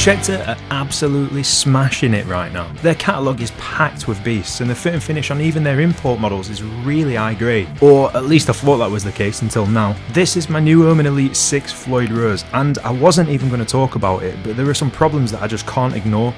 Schecter are absolutely smashing it right now. Their catalogue is packed with beasts, and the fit and finish on even their import models is really high grade. Or at least I thought that was the case until now. This is my new Omen Elite-6 Floyd Rose, and I wasn't even going to talk about it, but there are some problems that I just can't ignore.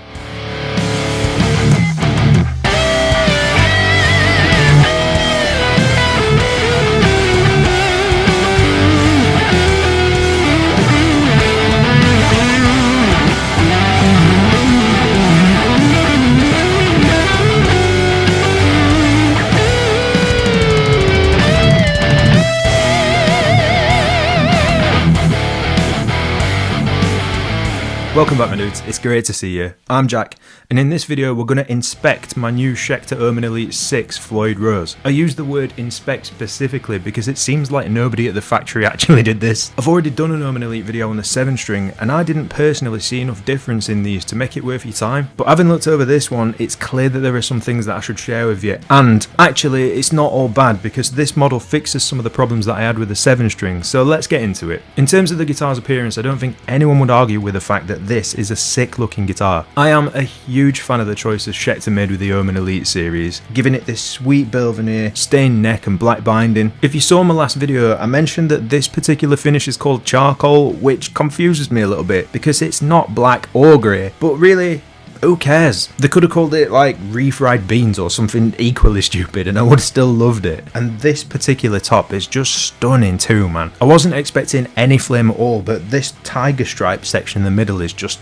Welcome back my dudes, it's great to see you. I'm Jack, and in this video we're going to inspect my new Schecter Omen Elite-6 Floyd Rose. I use the word inspect specifically because it seems like nobody at the factory actually did this. I've already done an Omen Elite video on the 7 string, and I didn't personally see enough difference in these to make it worth your time. But having looked over this one, it's clear that there are some things that I should share with you. And actually it's not all bad because this model fixes some of the problems that I had with the 7 string, so let's get into it. In terms of the guitar's appearance, I don't think anyone would argue with the fact that this is a sick looking guitar. I am a huge fan of the choices Schecter made with the Omen Elite series, giving it this sweet bill veneer, stained neck and black binding. If you saw my last video, I mentioned that this particular finish is called charcoal, which confuses me a little bit because it's not black or grey, but really, who cares? They could have called it like refried beans or something equally stupid and I would have still loved it. And this particular top is just stunning too, man. I wasn't expecting any flame at all, but this tiger stripe section in the middle is just...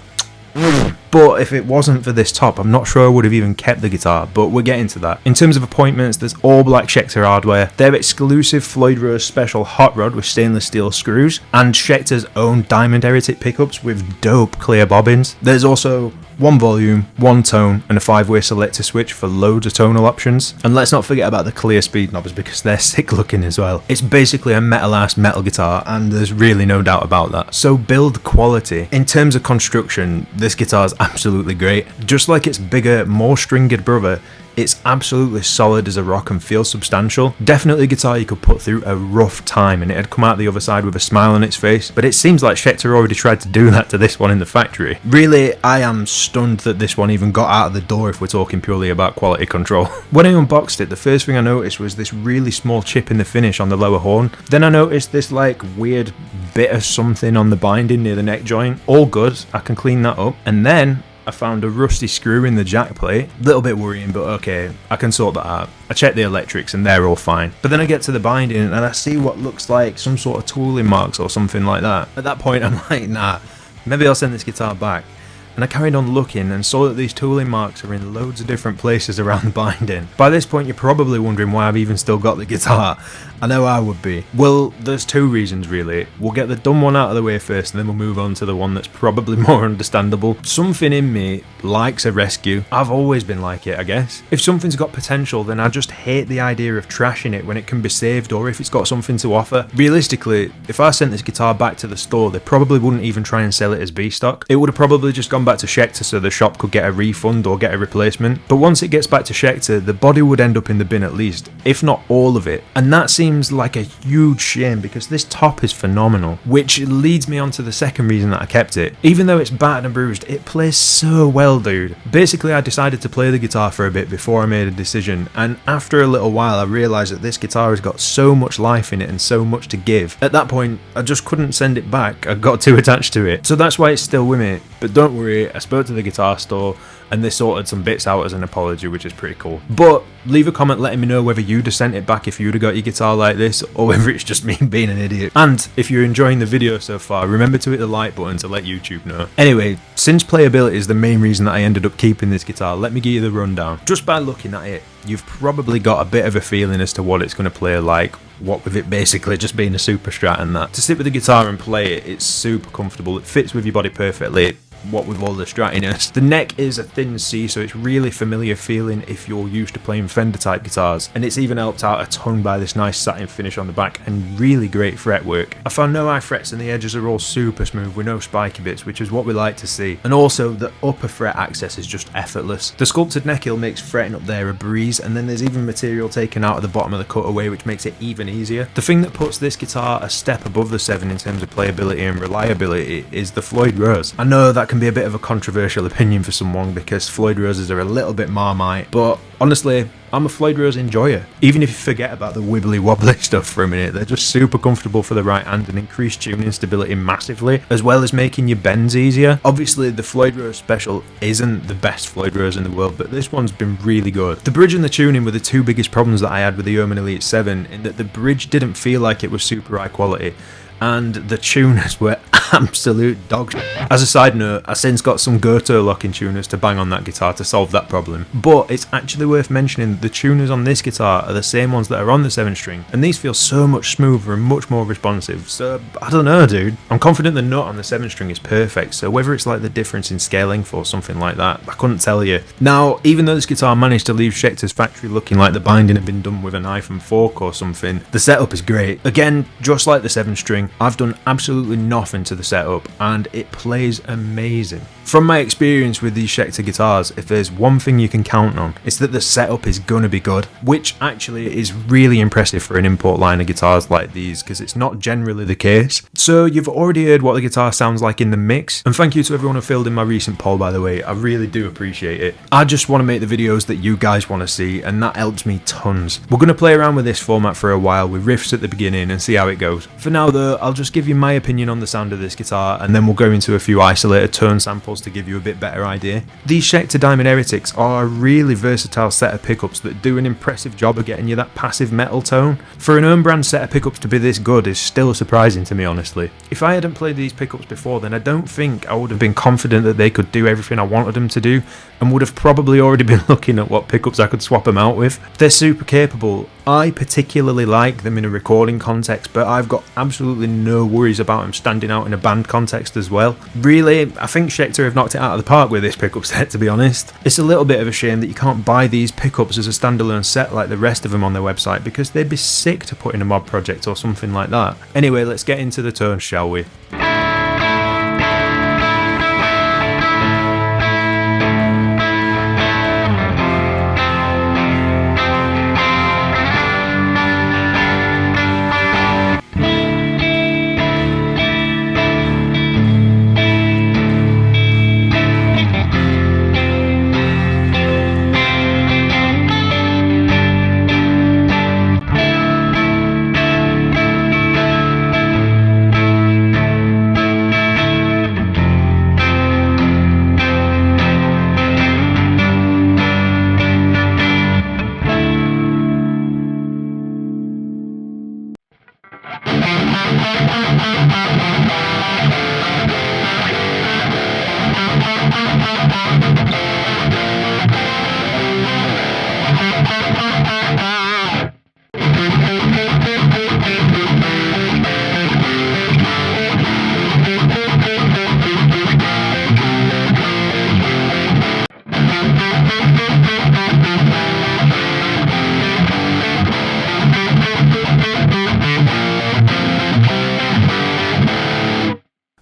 But if it wasn't for this top, I'm not sure I would have even kept the guitar, but we're getting to that. In terms of appointments, there's all black Schecter hardware, their exclusive Floyd Rose special hot rod with stainless steel screws, and Schecter's own diamond heretic pickups with dope clear bobbins. There's also one volume, one tone, and a 5-way selector switch for loads of tonal options. And let's not forget about the clear speed knobs because they're sick looking as well. It's basically a metal-ass metal guitar, and there's really no doubt about that. So build quality. In terms of construction, this guitar is absolutely great. Just like its bigger, more stringed brother, it's absolutely solid as a rock and feels substantial. Definitely a guitar you could put through a rough time and it'd come out the other side with a smile on its face, but it seems like Schecter already tried to do that to this one in the factory. Really, I am stunned that this one even got out of the door if we're talking purely about quality control. When I unboxed it, the first thing I noticed was this really small chip in the finish on the lower horn. Then I noticed this like weird bit of something on the binding near the neck joint. All good, I can clean that up. And then I found a rusty screw in the jack plate. Little bit worrying, but okay, I can sort that out. I checked the electrics and they're all fine. But then I get to the binding and I see what looks like some sort of tooling marks or something like that. At that point I'm like, nah, maybe I'll send this guitar back. And I carried on looking and saw that these tooling marks are in loads of different places around the binding. By this point you're probably wondering why I've even still got the guitar. I know I would be. Well, there's two reasons really. We'll get the dumb one out of the way first and then we'll move on to the one that's probably more understandable. Something in me likes a rescue. I've always been like it, I guess. If something's got potential, then I just hate the idea of trashing it when it can be saved or if it's got something to offer. Realistically, if I sent this guitar back to the store, they probably wouldn't even try and sell it as B-stock. It would have probably just gone back to Schecter so the shop could get a refund or get a replacement. But once it gets back to Schecter, the body would end up in the bin at least, if not all of it. And that seems like a huge shame because this top is phenomenal, which leads me on to the second reason that I kept it. Even though it's battered and bruised, it plays so well, dude. Basically, I decided to play the guitar for a bit before I made a decision, and after a little while I realised that this guitar has got so much life in it and so much to give. At that point, I just couldn't send it back. I got too attached to it. So that's why it's still with me. But don't worry, I spoke to the guitar store and they sorted some bits out as an apology, which is pretty cool. But leave a comment letting me know whether you'd have sent it back if you'd have got your guitar like this, or whether it's just me being an idiot. And if you're enjoying the video so far, remember to hit the like button to let YouTube know. Anyway, since playability is the main reason that I ended up keeping this guitar, let me give you the rundown. Just by looking at it, you've probably got a bit of a feeling as to what it's going to play like, what with it basically just being a super strat and that. To sit with the guitar and play it, it's super comfortable, it fits with your body perfectly. what with all the stratiness. The neck is a thin C, so it's really familiar feeling if you're used to playing Fender type guitars, and it's even helped out a ton by this nice satin finish on the back and really great fretwork. I found no high frets and the edges are all super smooth with no spiky bits, which is what we like to see. And also the upper fret access is just effortless. The sculpted neck heel makes fretting up there a breeze, and then there's even material taken out of the bottom of the cutaway, which makes it even easier. The thing that puts this guitar a step above the 7 in terms of playability and reliability is the Floyd Rose. I know that can be a bit of a controversial opinion for someone because Floyd Roses are a little bit Marmite, but honestly, I'm a Floyd Rose enjoyer. Even if you forget about the wibbly wobbly stuff for a minute, they're just super comfortable for the right hand and increase tuning stability massively, as well as making your bends easier. Obviously, the Floyd Rose Special isn't the best Floyd Rose in the world, but this one's been really good. The bridge and the tuning were the two biggest problems that I had with the Omen Elite-7, in that the bridge didn't feel like it was super high quality, and the tuners were absolute dog shit. As a side note, I since got some Goto locking tuners to bang on that guitar to solve that problem, but it's actually worth mentioning that the tuners on this guitar are the same ones that are on the 7-string, and these feel so much smoother and much more responsive, so I don't know dude. I'm confident the nut on the 7-string is perfect, so whether it's like the difference in scale length or something like that, I couldn't tell you. Now, even though this guitar managed to leave Schecter's factory looking like the binding had been done with a knife and fork or something, the setup is great. Again, just like the 7-string, I've done absolutely nothing to the setup and it plays amazing. From my experience with these Schecter guitars, if there's one thing you can count on, it's that the setup is gonna be good, which actually is really impressive for an import line of guitars like these, because it's not generally the case. So you've already heard what the guitar sounds like in the mix, and thank you to everyone who filled in my recent poll, by the way. I really do appreciate it. I just want to make the videos that you guys want to see, and that helps me tons. We're gonna play around with this format for a while with riffs at the beginning and see how it goes. For now though, I'll just give you my opinion on the sound of this guitar, and then we'll go into a few isolated tone samples to give you a bit better idea. These Schecter Diamond Heretics are a really versatile set of pickups that do an impressive job of getting you that passive metal tone. For an own brand set of pickups to be this good is still surprising to me, honestly. If I hadn't played these pickups before, then I don't think I would have been confident that they could do everything I wanted them to do, and would have probably already been looking at what pickups I could swap them out with. They're super capable. I particularly like them in a recording context, but I've got absolutely no worries about them standing out in a band context as well. Really, I think Schecter have knocked it out of the park with this pickup set, to be honest. It's a little bit of a shame that you can't buy these pickups as a standalone set like the rest of them on their website, because they'd be sick to put in a mod project or something like that. Anyway, let's get into the tones, shall we?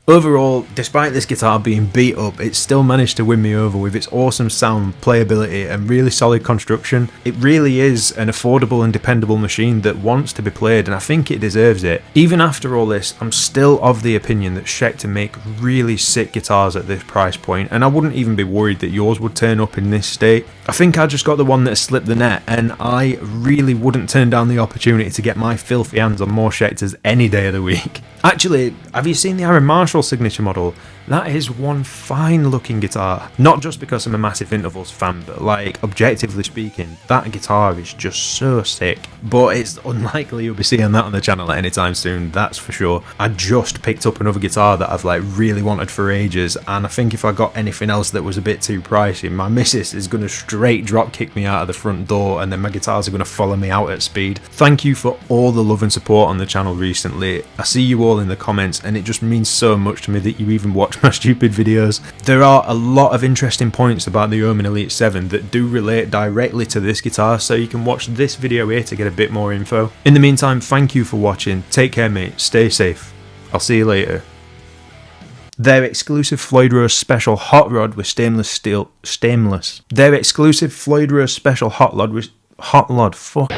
Overall, despite this guitar being beat up, it still managed to win me over with its awesome sound, playability and really solid construction. It really is an affordable and dependable machine that wants to be played, and I think it deserves it. Even after all this, I'm still of the opinion that Schecter make really sick guitars at this price point, and I wouldn't even be worried that yours would turn up in this state. I think I just got the one that slipped the net, and I really wouldn't turn down the opportunity to get my filthy hands on more Schecters any day of the week. Actually, have you seen the Aaron Marshall signature model? That is one fine looking guitar. Not just because I'm a massive intervals fan, but like, objectively speaking, that guitar is just so sick. But it's unlikely you'll be seeing that on the channel anytime soon, that's for sure. I just picked up another guitar that I've like really wanted for ages, and I think if I got anything else that was a bit too pricey, my missus is going to straight drop kick me out of the front door, and then my guitars are going to follow me out at speed. Thank you for all the love and support on the channel recently. I see you all in the comments, and it just means so much to me that you even watch my stupid videos. There are a lot of interesting points about the Omen Elite-7 that do relate directly to this guitar, so you can watch this video here to get a bit more info. In the meantime, thank you for watching, take care mate, stay safe, I'll see you later. Their exclusive Floyd Rose Special Hot Rod with stainless steel, Their exclusive Floyd Rose Special Hot Rod with, fuck.